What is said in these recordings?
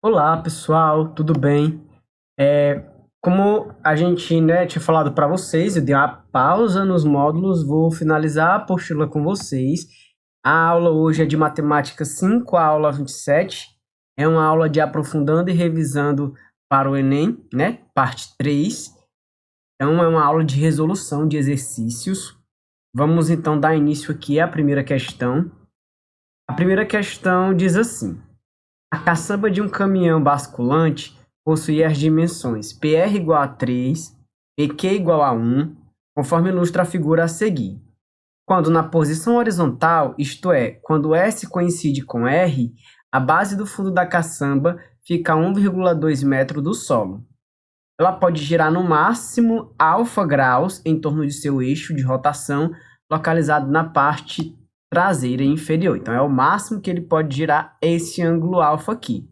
Olá, pessoal, tudo bem? Como a gente, tinha falado para vocês, eu dei uma pausa nos módulos, vou finalizar a apostila com vocês. A aula hoje é de Matemática 5, a aula 27. É uma aula de aprofundando e revisando para o Enem, Parte 3. Então, é uma aula de resolução de exercícios. Vamos então dar início aqui à primeira questão. A primeira questão diz assim: a caçamba de um caminhão basculante possui as dimensões PR igual a 3, PQ igual a 1, conforme ilustra a figura a seguir. Quando na posição horizontal, isto é, quando S coincide com R, a base do fundo da caçamba fica a 1,2 metro do solo. Ela pode girar no máximo alfa graus em torno de seu eixo de rotação, localizado na parte traseira inferior. Então, é o máximo que ele pode girar esse ângulo alfa aqui.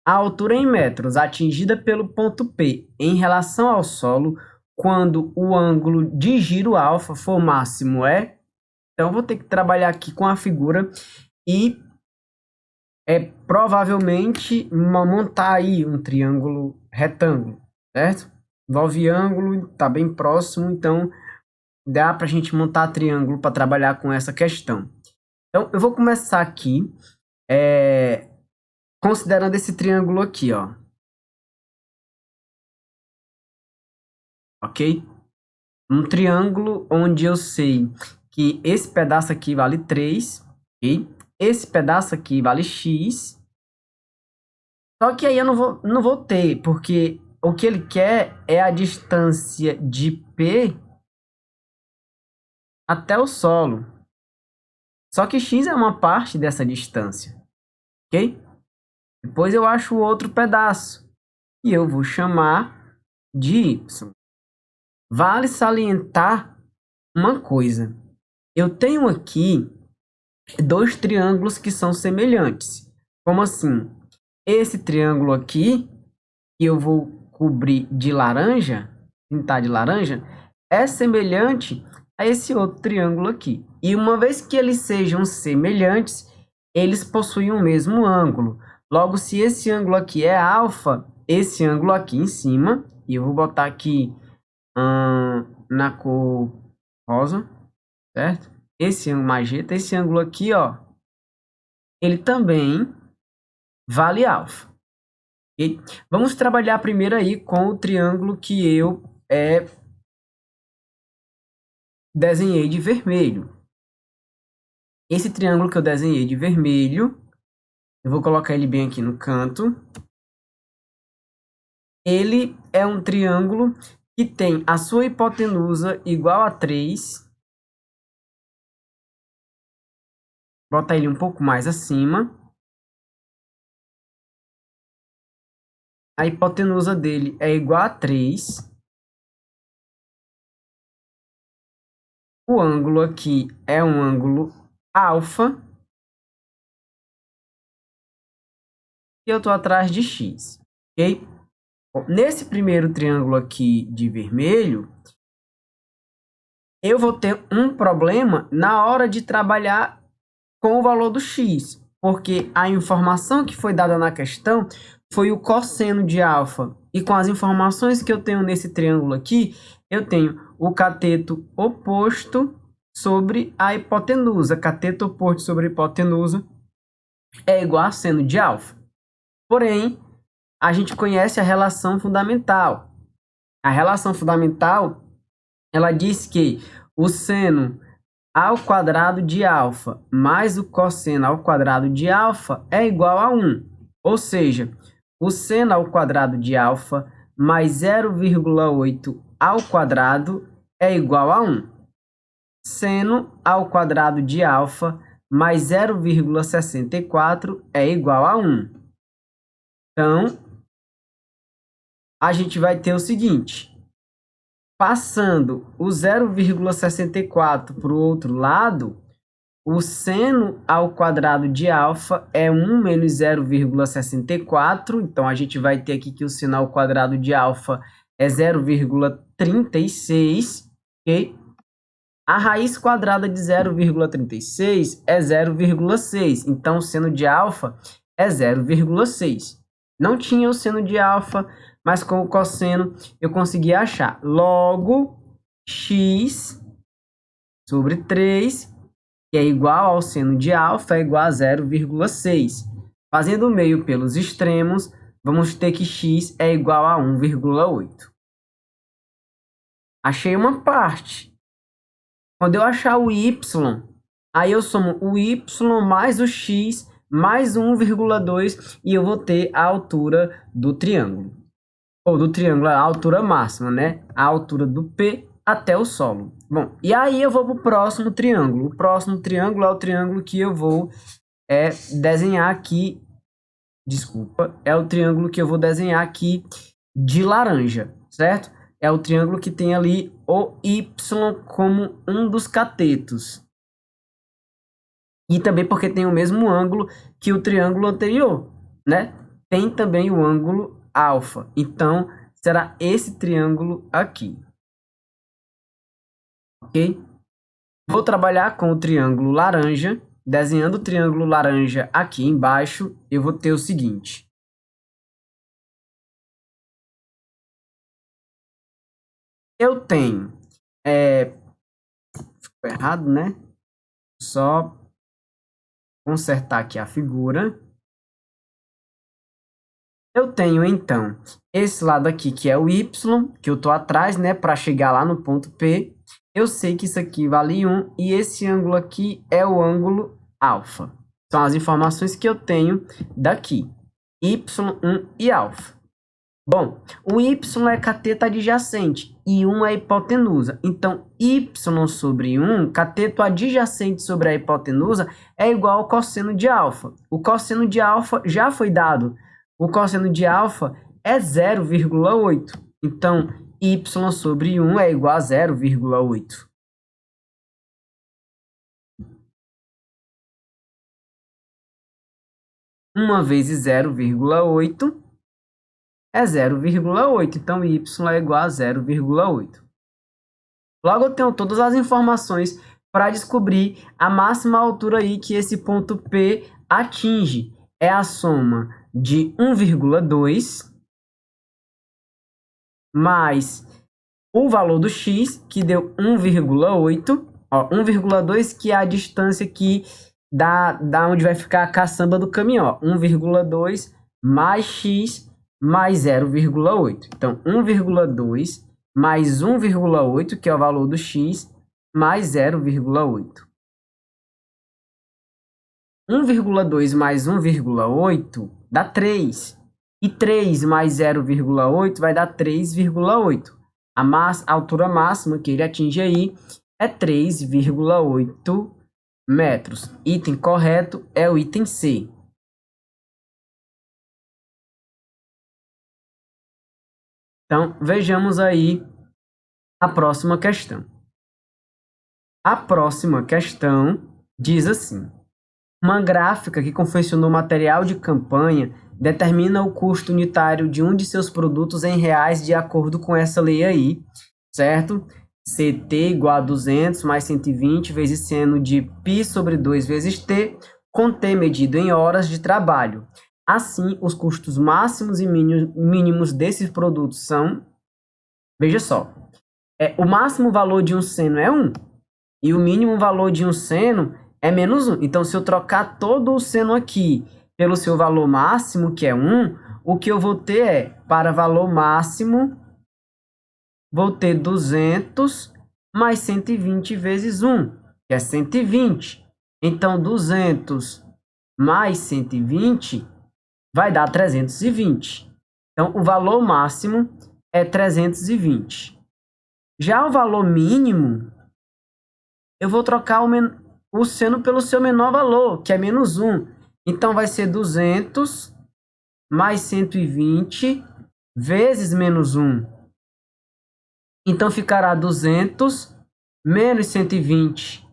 A altura em metros atingida pelo ponto P em relação ao solo, quando o ângulo de giro alfa for máximo é... Então, vou ter que trabalhar aqui com a figura e provavelmente montar aí um triângulo retângulo, certo? Envolve ângulo, está bem próximo, então dá para a gente montar triângulo para trabalhar com essa questão. Então, eu vou começar aqui, considerando esse triângulo aqui, ó. Ok? Um triângulo onde eu sei que esse pedaço aqui vale 3, ok? Esse pedaço aqui vale x. Só que aí eu não vou ter, porque o que ele quer é a distância de P até o solo. Só que x é uma parte dessa distância, ok? Depois eu acho o outro pedaço e eu vou chamar de y. Vale salientar uma coisa. Eu tenho aqui dois triângulos que são semelhantes. Como assim? Esse triângulo aqui, que eu vou cobrir de laranja, pintar de laranja, é semelhante a esse outro triângulo aqui. E uma vez que eles sejam semelhantes, eles possuem o mesmo ângulo. Logo, se esse ângulo aqui é alfa, esse ângulo aqui em cima, e eu vou botar aqui na cor rosa, certo? Esse ângulo magenta, esse ângulo aqui, ó, ele também vale alfa. Okay? Vamos trabalhar primeiro aí com o triângulo que eu desenhei de vermelho. Esse triângulo que eu desenhei de vermelho, eu vou colocar ele bem aqui no canto. Ele é um triângulo que tem a sua hipotenusa igual a 3. Bota ele um pouco mais acima. A hipotenusa dele é igual a 3. O ângulo aqui é um ângulo alfa. E eu estou atrás de x, ok? Bom, nesse primeiro triângulo aqui de vermelho, eu vou ter um problema na hora de trabalhar com o valor do x, porque a informação que foi dada na questão foi o cosseno de alfa. E com as informações que eu tenho nesse triângulo aqui, eu tenho o cateto oposto sobre a hipotenusa. Cateto oposto sobre a hipotenusa é igual a seno de alfa. Porém, a gente conhece a relação fundamental. A relação fundamental, ela diz que o seno ao quadrado de alfa mais o cosseno ao quadrado de alfa é igual a 1. Ou seja, o seno ao quadrado de alfa mais 0,8 ao quadrado é igual a 1. Seno ao quadrado de alfa mais 0,64 é igual a 1. Então, a gente vai ter o seguinte: passando o 0,64 para o outro lado, o seno ao quadrado de alfa é 1 menos 0,64. Então, a gente vai ter aqui que o seno ao quadrado de alfa é 0,36, ok? A raiz quadrada de 0,36 é 0,6. Então, o seno de alfa é 0,6. Não tinha o seno de alfa, mas com o cosseno eu consegui achar. Logo, x sobre 3, que é igual ao seno de alfa, é igual a 0,6. Fazendo o meio pelos extremos, vamos ter que x é igual a 1,8. Achei uma parte. Quando eu achar o y, aí eu somo o y mais o x mais 1,2 e eu vou ter a altura do triângulo. Ou do triângulo, a altura máxima, né? A altura do P até o solo. Bom, e aí eu vou para o próximo triângulo. O próximo triângulo é o triângulo que eu vou desenhar aqui. Desculpa, é o triângulo que eu vou desenhar aqui de laranja, certo? É o triângulo que tem ali o Y como um dos catetos. E também porque tem o mesmo ângulo que o triângulo anterior, né? Tem também o ângulo alfa. Então, será esse triângulo aqui. Ok? Vou trabalhar com o triângulo laranja. Desenhando o triângulo laranja aqui embaixo, eu vou ter o seguinte. Eu tenho... ficou errado, né? Só consertar aqui a figura. Eu tenho, então, esse lado aqui, que é o Y, que eu estou atrás, né, para chegar lá no ponto P. Eu sei que isso aqui vale 1, e esse ângulo aqui é o ângulo alfa. São as informações que eu tenho daqui. Y1 e alfa. Bom, o Y é cateto adjacente e 1 é hipotenusa. Então, Y sobre 1, cateto adjacente sobre a hipotenusa, é igual ao cosseno de alfa. O cosseno de alfa já foi dado. O cosseno de alfa é 0,8. Então, Y sobre 1 é igual a 0,8. Uma vezes 0,8 é 0,8. Então, Y é igual a 0,8. Logo, eu tenho todas as informações para descobrir a máxima altura aí que esse ponto P atinge. É a soma de 1,2 mais o valor do x, que deu 1,8. 1,2 que é a distância que da onde vai ficar a caçamba do caminhão. 1,2 mais x mais 0,8. Então, 1,2 mais 1,8, que é o valor do x, mais 0,8. 1,2 mais 1,8 dá 3. E 3 mais 0,8 vai dar 3,8. A altura máxima que ele atinge aí é 3,8 metros. Item correto é o item C. Então, vejamos aí a próxima questão. A próxima questão diz assim: uma gráfica que confeccionou material de campanha determina o custo unitário de um de seus produtos em reais de acordo com essa lei aí, certo? CT igual a 200 mais 120 vezes seno de π sobre 2 vezes T, com T medido em horas de trabalho. Assim, os custos máximos e mínimos desses produtos são... Veja só, o máximo valor de um seno é 1, e o mínimo valor de um seno é menos 1. Então, se eu trocar todo o seno aqui pelo seu valor máximo, que é 1, o que eu vou ter é, para valor máximo, vou ter 200 mais 120 vezes 1, que é 120. Então, 200 mais 120 vai dar 320. Então, o valor máximo é 320. Já o valor mínimo, eu vou trocar o seno pelo seu menor valor, que é menos 1. Então, vai ser 200 mais 120 vezes menos 1. Então, ficará 200 menos 120.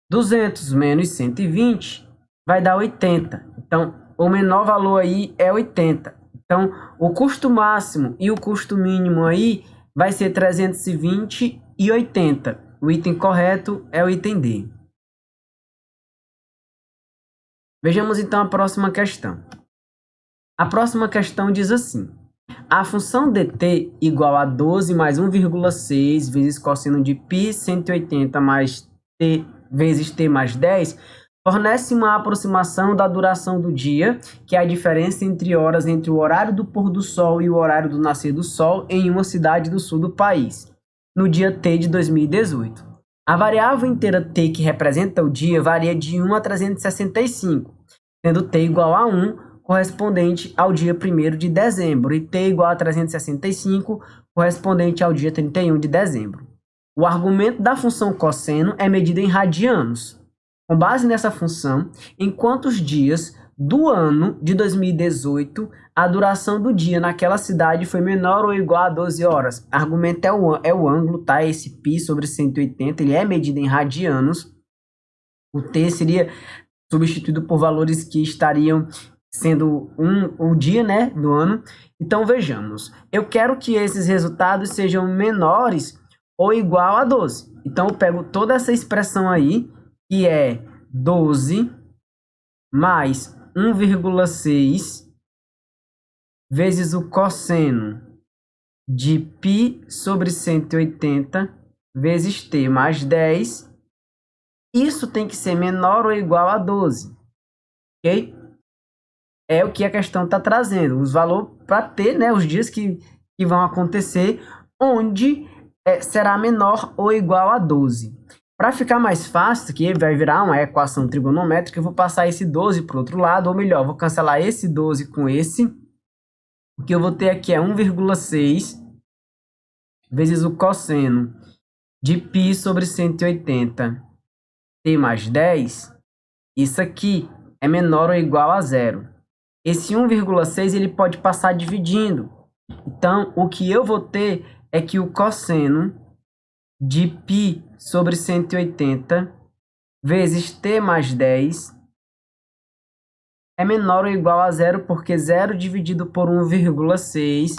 200 menos 120 vai dar 80. Então, o menor valor aí é 80. Então, o custo máximo e o custo mínimo aí vai ser 320 e 80. O item correto é o item D. Vejamos então a próxima questão. A próxima questão diz assim: a função dt igual a 12 mais 1,6 vezes cosseno de π 180 mais t vezes t mais 10 fornece uma aproximação da duração do dia, que é a diferença entre horas entre o horário do pôr do sol e o horário do nascer do sol em uma cidade do sul do país, no dia t de 2018. A variável inteira t que representa o dia varia de 1 a 365, sendo t igual a 1, correspondente ao dia 1º de dezembro, e t igual a 365, correspondente ao dia 31 de dezembro. O argumento da função cosseno é medido em radianos. Com base nessa função, em quantos dias do ano de 2018 a duração do dia naquela cidade foi menor ou igual a 12 horas? O argumento é o ângulo, tá? Esse π sobre 180, ele é medido em radianos. O t seria substituído por valores que estariam sendo o dia, né, do ano. Então, vejamos. Eu quero que esses resultados sejam menores ou igual a 12. Então, eu pego toda essa expressão aí, que é 12 mais 1,6 vezes o cosseno de π sobre 180 vezes t mais 10. Isso tem que ser menor ou igual a 12, ok? É o que a questão está trazendo, os valores para ter, né, os dias que vão acontecer, onde será menor ou igual a 12. Para ficar mais fácil, que vai virar uma equação trigonométrica, eu vou passar esse 12 para o outro lado, ou melhor, vou cancelar esse 12 com esse. O que eu vou ter aqui é 1,6 vezes o cosseno de π sobre 180, t mais 10. Isso aqui é menor ou igual a 0. Esse 1,6 ele pode passar dividindo. Então, o que eu vou ter é que o cosseno de π sobre 180 vezes t mais 10 é menor ou igual a 0, porque 0 dividido por 1,6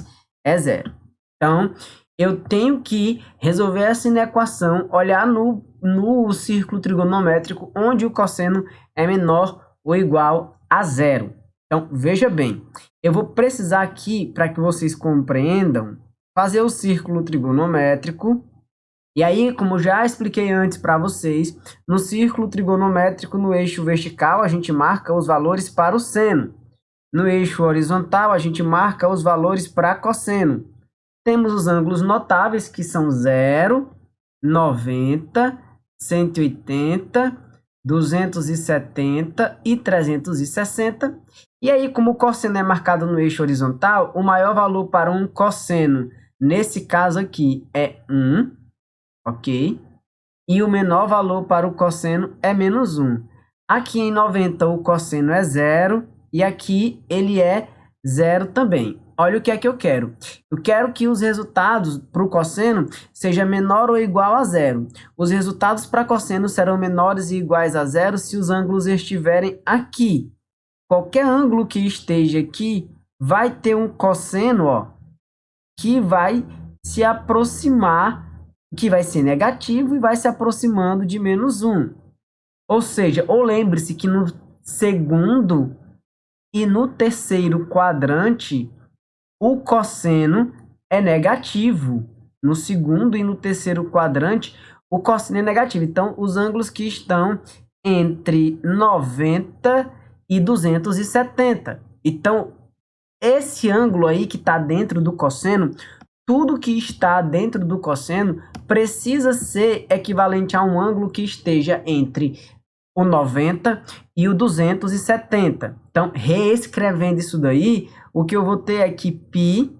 é 0. Então, eu tenho que resolver essa equação, olhar no círculo trigonométrico, onde o cosseno é menor ou igual a 0. Então, veja bem, eu vou precisar aqui, para que vocês compreendam, fazer o círculo trigonométrico. E aí, como já expliquei antes para vocês, no círculo trigonométrico, no eixo vertical, a gente marca os valores para o seno. No eixo horizontal, a gente marca os valores para cosseno. Temos os ângulos notáveis, que são 0, 90, 180, 270 e 360. E aí, como o cosseno é marcado no eixo horizontal, o maior valor para um cosseno, nesse caso aqui, é 1, ok? E o menor valor para o cosseno é menos 1. Aqui em 90 o cosseno é 0 e aqui ele é 0 também. Olha o que é que eu quero. Eu quero que os resultados para o cosseno seja menor ou igual a 0. Os resultados para cosseno serão menores e iguais a 0 se os ângulos estiverem aqui. Qualquer ângulo que esteja aqui vai ter um cosseno, ó, que vai se aproximar, que vai ser negativo e vai se aproximando de menos 1. Ou seja, ou lembre-se que no segundo e no terceiro quadrante, o cosseno é negativo. No segundo e no terceiro quadrante, o cosseno é negativo. Então, os ângulos que estão entre 90 e 270. Então, esse ângulo aí que está dentro do cosseno, tudo que está dentro do cosseno precisa ser equivalente a um ângulo que esteja entre o 90 e o 270. Então, reescrevendo isso daí, o que eu vou ter é que π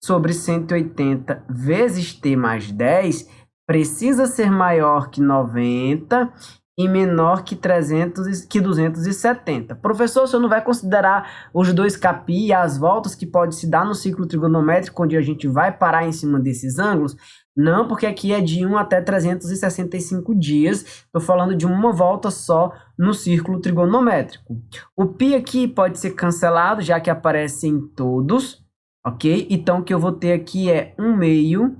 sobre 180 vezes t mais 10 precisa ser maior que 90 e menor que 270. Professor, o senhor não vai considerar os dois capi e as voltas que pode se dar no ciclo trigonométrico, onde a gente vai parar em cima desses ângulos? Não, porque aqui é de 1 até 365 dias. Estou falando de uma volta só no círculo trigonométrico. O π aqui pode ser cancelado, já que aparece em todos, ok? Então, o que eu vou ter aqui é 1 meio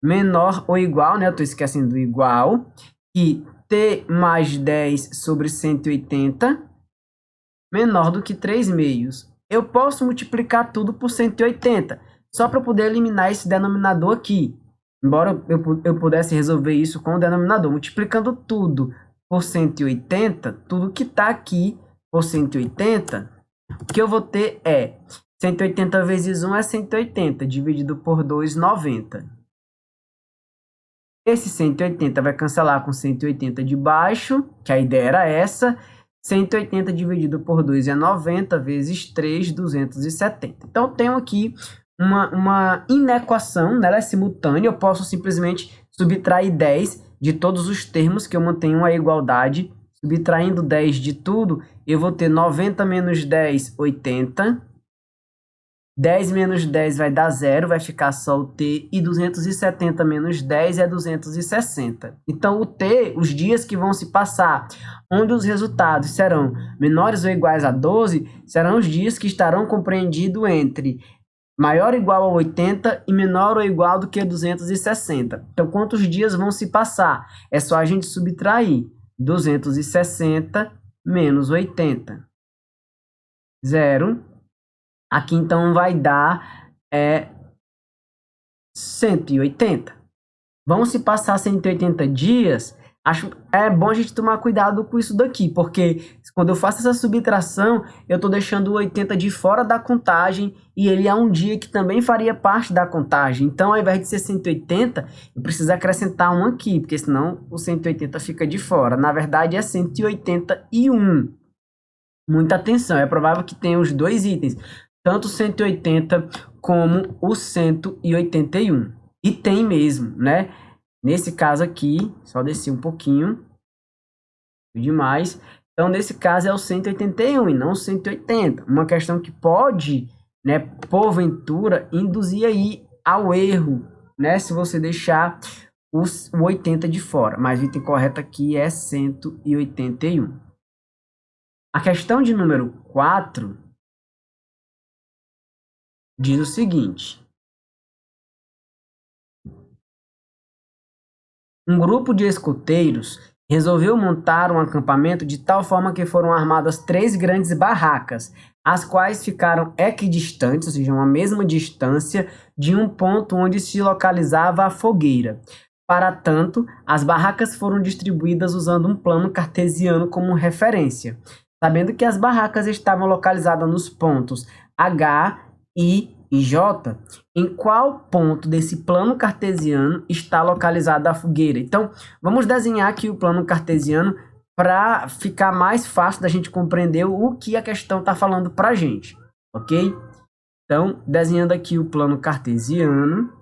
menor ou igual, né? Eu estou esquecendo do igual. E t mais 10 sobre 180 menor do que 3 meios. eu posso multiplicar tudo por 180, só para poder eliminar esse denominador aqui. Embora eu pudesse resolver isso com o denominador, multiplicando tudo por 180, tudo que está aqui por 180, o que eu vou ter é 180 vezes 1 é 180, dividido por 2, 90. Esse 180 vai cancelar com 180 de baixo, que a ideia era essa. 180 dividido por 2 é 90, vezes 3, 270. Então, eu tenho aqui uma inequação, né? Ela é simultânea, eu posso simplesmente subtrair 10 de todos os termos que eu mantenho a igualdade. Subtraindo 10 de tudo, eu vou ter 90 menos 10, 80. 10 menos 10 vai dar 0, vai ficar só o t, e 270 menos 10 é 260. Então, o t, os dias que vão se passar, onde os resultados serão menores ou iguais a 12, serão os dias que estarão compreendidos entre maior ou igual a 80 e menor ou igual do que 260. Então, quantos dias vão se passar? É só a gente subtrair 260 menos 80. 0. Aqui, então, vai dar 180. Vão se passar 180 dias. É bom a gente tomar cuidado com isso daqui, porque quando eu faço essa subtração, eu estou deixando o 80 de fora da contagem e ele é um dia que também faria parte da contagem. Então, ao invés de ser 180, eu preciso acrescentar um aqui, porque senão o 180 fica de fora. Na verdade, é 181. Muita atenção, é provável que tenha os dois itens, tanto o 180 como o 181. E tem mesmo, né? Nesse caso aqui, só desci um pouquinho demais. Então, nesse caso é o 181 e não o 180. Uma questão que pode, né, porventura, induzir aí ao erro, né? Se você deixar o 80 de fora. Mas o item correto aqui é 181. A questão de número 4 diz o seguinte: um grupo de escoteiros resolveu montar um acampamento de tal forma que foram armadas 3 grandes barracas, as quais ficaram equidistantes, ou seja, uma mesma distância de um ponto onde se localizava a fogueira. Para tanto, as barracas foram distribuídas usando um plano cartesiano como referência. Sabendo que as barracas estavam localizadas nos pontos H, I e J, em qual ponto desse plano cartesiano está localizada a fogueira? Então, vamos desenhar aqui o plano cartesiano para ficar mais fácil da gente compreender o que a questão está falando para a gente, ok? Então, desenhando aqui o plano cartesiano.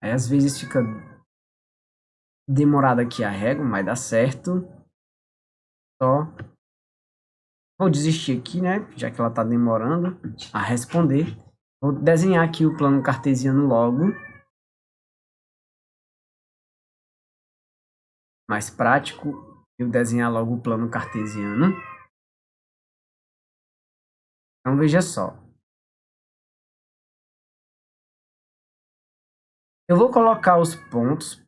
Às vezes fica demorado aqui a régua, mas dá certo. Só vou desistir aqui, né? Já que ela está demorando a responder. Vou desenhar aqui o plano cartesiano logo. Mais prático eu desenhar logo o plano cartesiano. Então veja só. Eu vou colocar os pontos,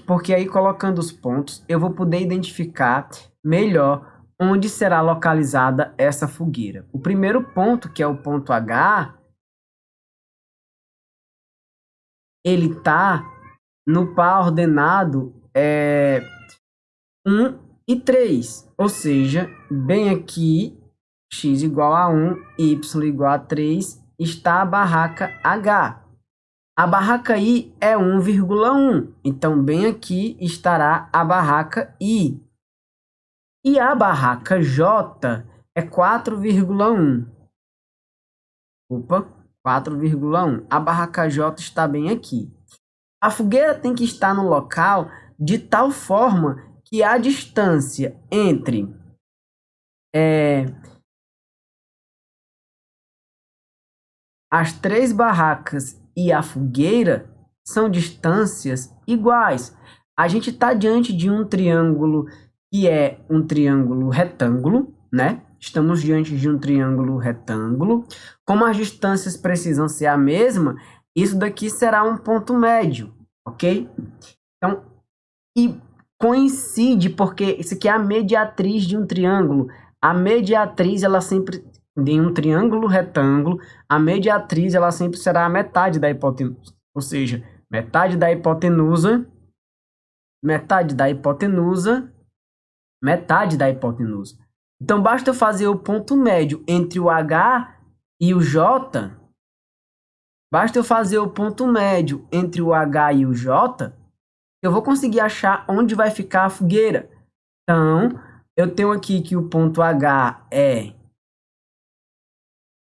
porque aí colocando os pontos eu vou poder identificar melhor onde será localizada essa fogueira. O primeiro ponto, que é o ponto H, ele está no par ordenado 1 e 3, ou seja, bem aqui, x igual a 1, y igual a 3, está a barraca H. A barraca I é 1,1, então bem aqui estará a barraca I. E a barraca J é 4,1. Opa, 4,1. A barraca J está bem aqui. A fogueira tem que estar no local de tal forma que a distância entre as 3 barracas e a fogueira são distâncias iguais. A gente está diante de um triângulo que é um triângulo retângulo, né? Estamos diante de um triângulo retângulo. Como as distâncias precisam ser a mesma, Isso daqui será um ponto médio, ok? Então, e coincide porque isso aqui é a mediatriz de um triângulo. A mediatriz, ela sempre, em um triângulo retângulo, a mediatriz, ela sempre será a metade da hipotenusa. Ou seja, metade da hipotenusa, metade da hipotenusa, metade da hipotenusa. Então, basta eu fazer o ponto médio entre o H e o J. Basta eu fazer o ponto médio entre o H e o J, eu vou conseguir achar onde vai ficar a fogueira. Então, eu tenho aqui que o ponto H é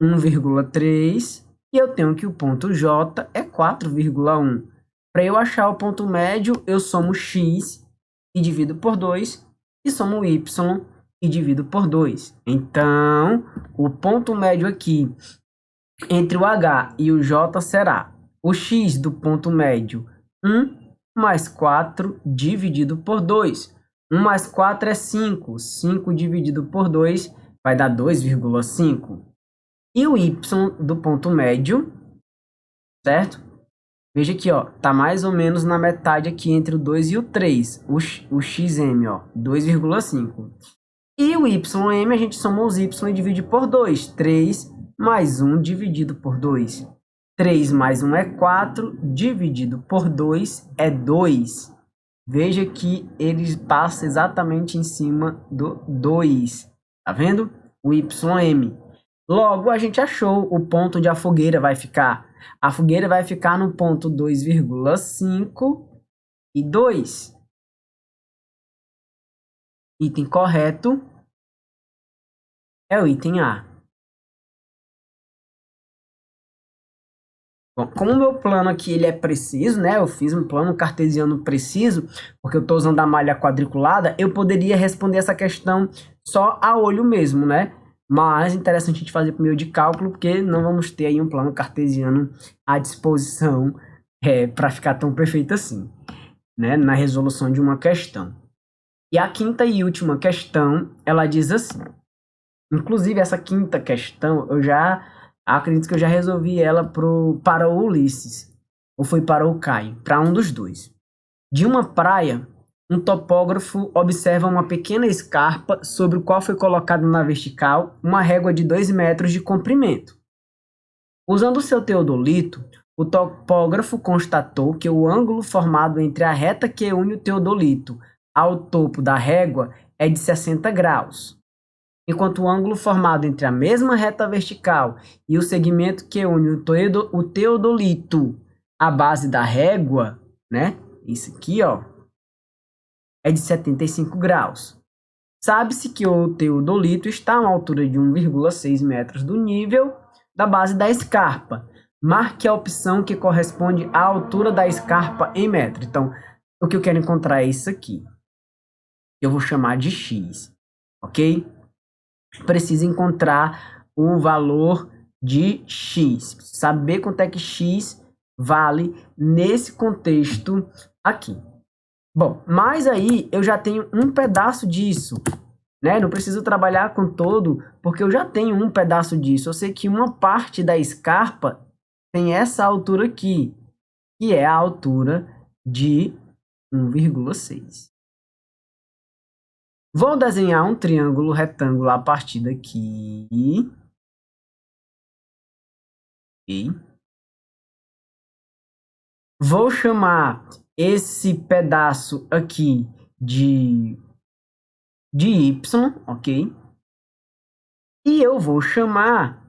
1,3 e eu tenho que o ponto J é 4,1. Para eu achar o ponto médio, eu somo x e divido por 2 e somo y e divido por 2. Então, o ponto médio aqui entre o H e o J será o x do ponto médio 1 mais 4 dividido por 2. 1 mais 4 é 5. 5 dividido por 2 vai dar 2,5. E o y do ponto médio, certo? Veja aqui, ó, tá mais ou menos na metade aqui entre o 2 e o 3. O xm, ó, 2,5. E o ym, a gente soma os y e divide por 2. 3 mais 1 dividido por 2. 3 mais 1 é 4, dividido por 2 é 2. Veja que ele passa exatamente em cima do 2. Tá vendo? O ym. Logo, a gente achou o ponto onde a fogueira vai ficar. A fogueira vai ficar no ponto 2,5 e 2. Item correto é o item A. Bom, como o meu plano aqui ele é preciso, né? Eu fiz um plano cartesiano preciso, porque eu estou usando a malha quadriculada, eu poderia responder essa questão só a olho mesmo, né? Mas é interessante a gente fazer por meio de cálculo, porque não vamos ter aí um plano cartesiano à disposição para ficar tão perfeito assim, né? Na resolução de uma questão. E a quinta e última questão, ela diz assim. Inclusive, essa quinta questão, eu já acredito que eu já resolvi ela para o Ulisses, ou foi para o Caio, para um dos dois. De uma praia, um topógrafo observa uma pequena escarpa sobre o qual foi colocada na vertical uma régua de 2 metros de comprimento. Usando seu teodolito, o topógrafo constatou que o ângulo formado entre a reta que une o teodolito ao topo da régua é de 60 graus. Enquanto o ângulo formado entre a mesma reta vertical e o segmento que une o teodolito à base da régua, né? Isso aqui, ó, é de 75 graus. Sabe-se que o teodolito está a uma altura de 1,6 metros do nível da base da escarpa. Marque a opção que corresponde à altura da escarpa em metro. Então, o que eu quero encontrar é isso aqui. Eu vou chamar de x, ok? Precisa encontrar o valor de x. Saber quanto é que x vale nesse contexto aqui. Bom, mas aí eu já tenho um pedaço disso, né? Não preciso trabalhar com todo, porque eu já tenho um pedaço disso. Eu sei que uma parte da escarpa tem essa altura aqui, que é a altura de 1,6. Vou desenhar um triângulo retângulo a partir daqui. Okay. Vou chamar esse pedaço aqui de y, ok? E eu vou chamar...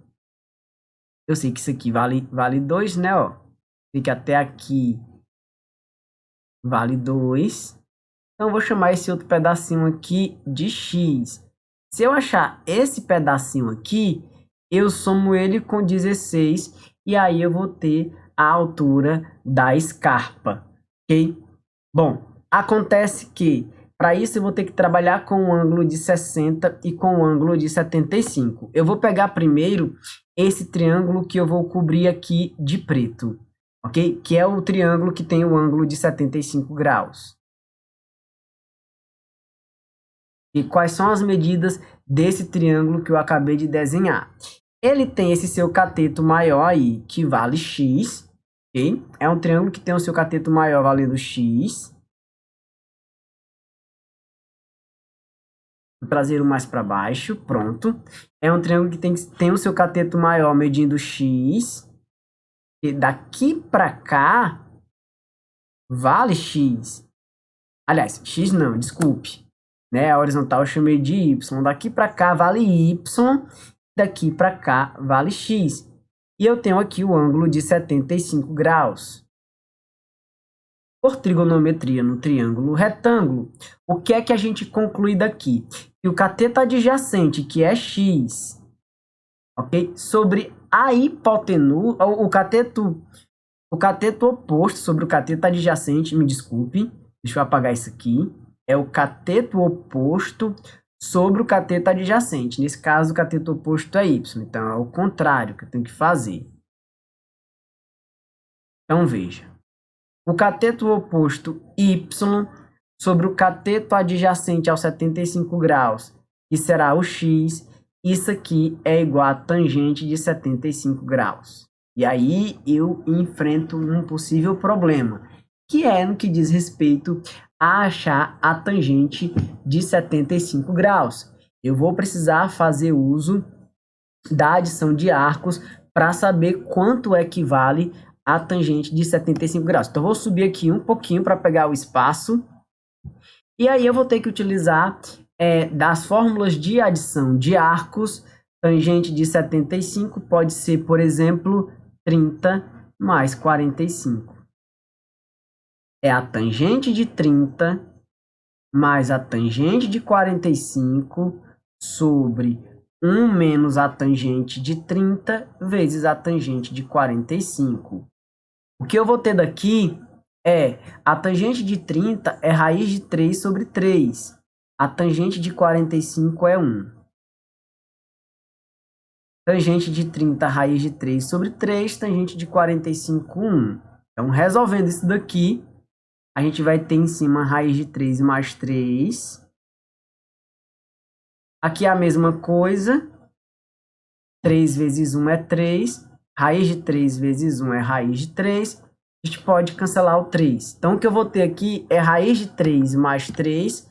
Eu sei que isso aqui vale 2, né? Ó. Fica até aqui vale 2. Então, eu vou chamar esse outro pedacinho aqui de x. Se eu achar esse pedacinho aqui, eu somo ele com 16 e aí eu vou ter a altura da escarpa, ok? Bom, acontece que para isso eu vou ter que trabalhar com um ângulo de 60 e com um ângulo de 75. Eu vou pegar primeiro esse triângulo que eu vou cobrir aqui de preto, ok? Que é o triângulo que tem o ângulo de 75 graus. E quais são as medidas desse triângulo que eu acabei de desenhar? Ele tem esse seu cateto maior aí, que vale x, ok? É um triângulo que tem o seu cateto maior valendo x. Vou trazer o mais para baixo, pronto. É um triângulo que tem o seu cateto maior medindo x. E daqui para cá, vale x. Aliás, x não, desculpe. Né? A horizontal eu chamei de y. Daqui para cá vale y. Daqui para cá vale x. E eu tenho aqui o ângulo de 75 graus. Por trigonometria no triângulo retângulo, o que é que a gente conclui daqui? Que o cateto adjacente, que é x, ok? Sobre a hipotenusa, o cateto oposto sobre o cateto adjacente, me desculpe, deixa eu apagar isso aqui, é o cateto oposto sobre o cateto adjacente. Nesse caso, o cateto oposto é y, então é o contrário que eu tenho que fazer. Então, veja. O cateto oposto y sobre o cateto adjacente aos 75 graus, que será o x, isso aqui é igual a tangente de 75 graus. E aí eu enfrento um possível problema, que é no que diz respeito a achar a tangente de 75 graus. Eu vou precisar fazer uso da adição de arcos para saber quanto equivale a tangente de 75 graus. Então, eu vou subir aqui um pouquinho para pegar o espaço. E aí eu vou ter que utilizar das fórmulas de adição de arcos. Tangente de 75 pode ser, por exemplo, 30 mais 45. É a tangente de 30 mais a tangente de 45 sobre 1 menos a tangente de 30 vezes a tangente de 45. O que eu vou ter daqui é a tangente de 30 é raiz de 3 sobre 3. A tangente de 45 é 1. Tangente de 30, raiz de 3 sobre 3. Tangente de 45, 1. Então, resolvendo isso daqui, a gente vai ter em cima raiz de 3 mais 3. Aqui é a mesma coisa. 3 vezes 1 é 3. Raiz de 3 vezes 1 é raiz de 3. A gente pode cancelar o 3. Então, o que eu vou ter aqui é raiz de 3 mais 3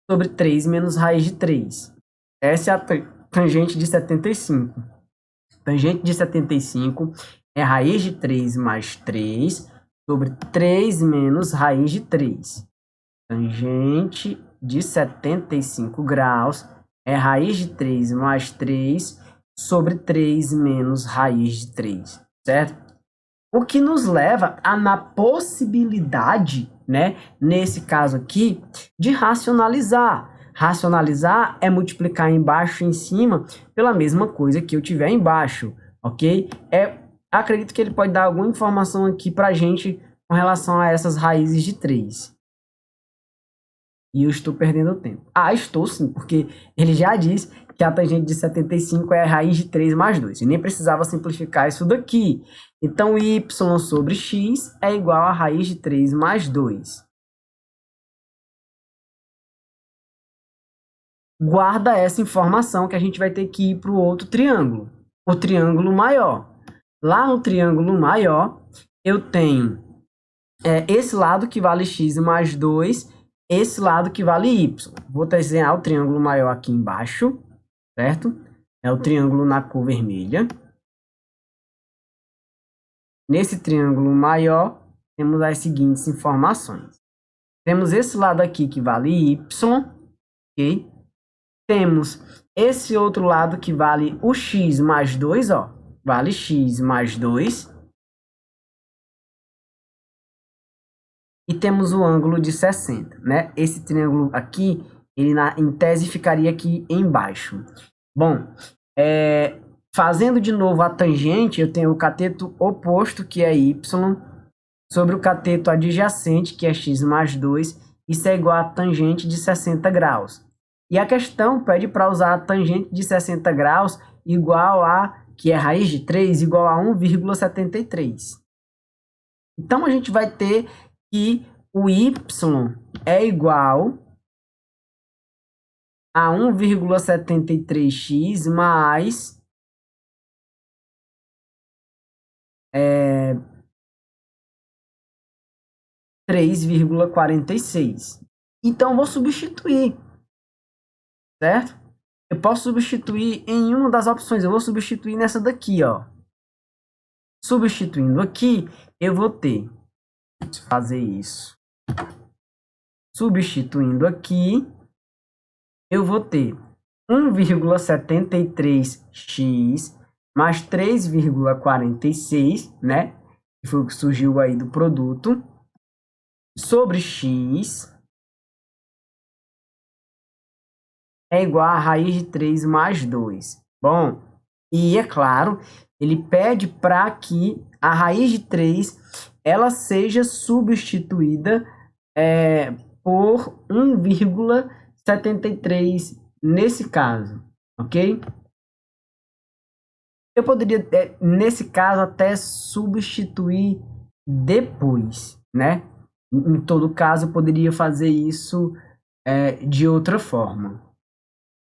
sobre 3 menos raiz de 3. Essa é a tangente de 75. Tangente de 75 é raiz de 3 mais 3 sobre 3 menos raiz de 3. Tangente de 75 graus é raiz de 3 mais 3 sobre 3 menos raiz de 3, certo? O que nos leva a, na possibilidade, né, nesse caso aqui, de racionalizar. Racionalizar é multiplicar embaixo e em cima pela mesma coisa que eu tiver embaixo, ok? Acredito que ele pode dar alguma informação aqui para a gente com relação a essas raízes de 3. E eu estou perdendo tempo. Ah, estou sim, porque ele já diz que a tangente de 75 é a raiz de 3 mais 2. E nem precisava simplificar isso daqui. Então, y sobre x é igual a raiz de 3 mais 2. Guarda essa informação que a gente vai ter que ir para o outro triângulo. O triângulo maior. Lá no triângulo maior, eu tenho esse lado que vale x mais 2, esse lado que vale y. Vou desenhar o triângulo maior aqui embaixo, certo? É o triângulo na cor vermelha. Nesse triângulo maior, temos as seguintes informações. Temos esse lado aqui que vale y, ok? Temos esse outro lado que vale o x mais 2, ó. Vale x mais 2. E temos o ângulo de 60, né? Esse triângulo aqui, ele em tese ficaria aqui embaixo. Bom, fazendo de novo a tangente, eu tenho o cateto oposto, que é y, sobre o cateto adjacente, que é x mais 2. Isso é igual a tangente de 60 graus. E a questão pede para usar a tangente de 60 graus igual a, que é raiz de 3, igual a 1,73. Então, a gente vai ter que o y é igual a 1,73x mais 3,46. Então, eu vou substituir, certo? Eu posso substituir em uma das opções. Eu vou substituir nessa daqui, ó. Substituindo aqui, eu vou ter... fazer isso. Substituindo aqui, eu vou ter 1,73x mais 3,46, né? Que foi o que surgiu aí do produto, sobre x é igual a raiz de 3 mais 2. Bom, e é claro, ele pede para que a raiz de 3 ela seja substituída por 1,73 nesse caso, ok? Eu poderia, nesse caso, até substituir depois, né? Em todo caso, eu poderia fazer isso de outra forma.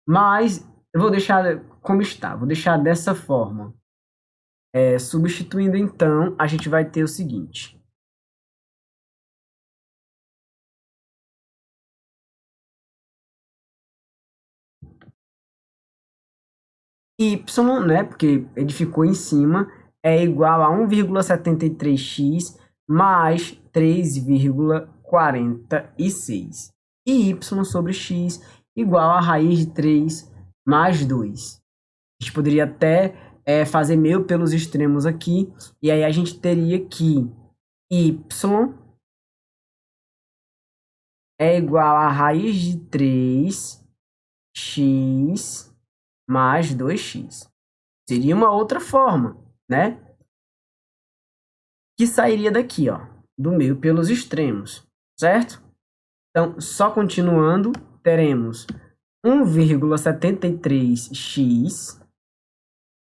Mas eu vou deixar como está, vou deixar dessa forma. Substituindo, então, a gente vai ter o seguinte. Y, né, porque ele ficou em cima, é igual a 1,73x mais 3,46. E y sobre x igual a raiz de 3 mais 2. A gente poderia até fazer meio pelos extremos aqui, e aí a gente teria que y é igual a raiz de 3x mais 2x. Seria uma outra forma, né? Que sairia daqui, ó, do meio pelos extremos, certo? Então, só continuando, teremos 1,73x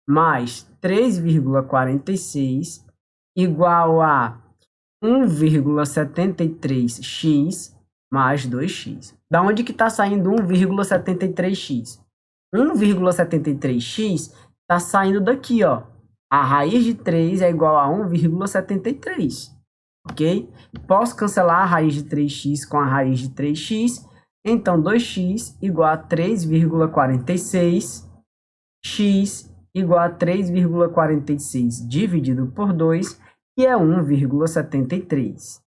mais 3,46 igual a 1,73x mais 2x. Da onde que está saindo 1,73x? 1,73x está saindo daqui, ó. A raiz de 3 é igual a 1,73, ok? Posso cancelar a raiz de 3x com a raiz de 3x. Então, 2x igual a 3,46, x igual a 3,46 dividido por 2, que é 1,73.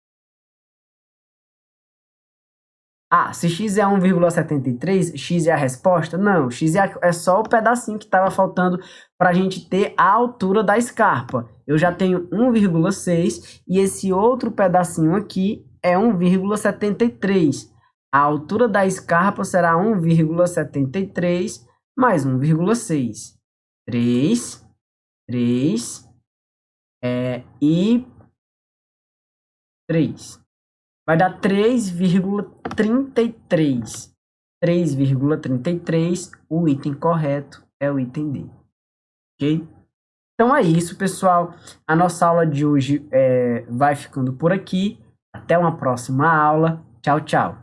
Ah, se x é 1,73, x é a resposta? Não, x é só o pedacinho que estava faltando para a gente ter a altura da escarpa. Eu já tenho 1,6 e esse outro pedacinho aqui é 1,73. A altura da escarpa será 1,73 mais 1,6. 3 e 3. Vai dar 3,33. 3,33, o item correto é o item D. Ok? Então é isso, pessoal. A nossa aula de hoje vai ficando por aqui. Até uma próxima aula. Tchau, tchau.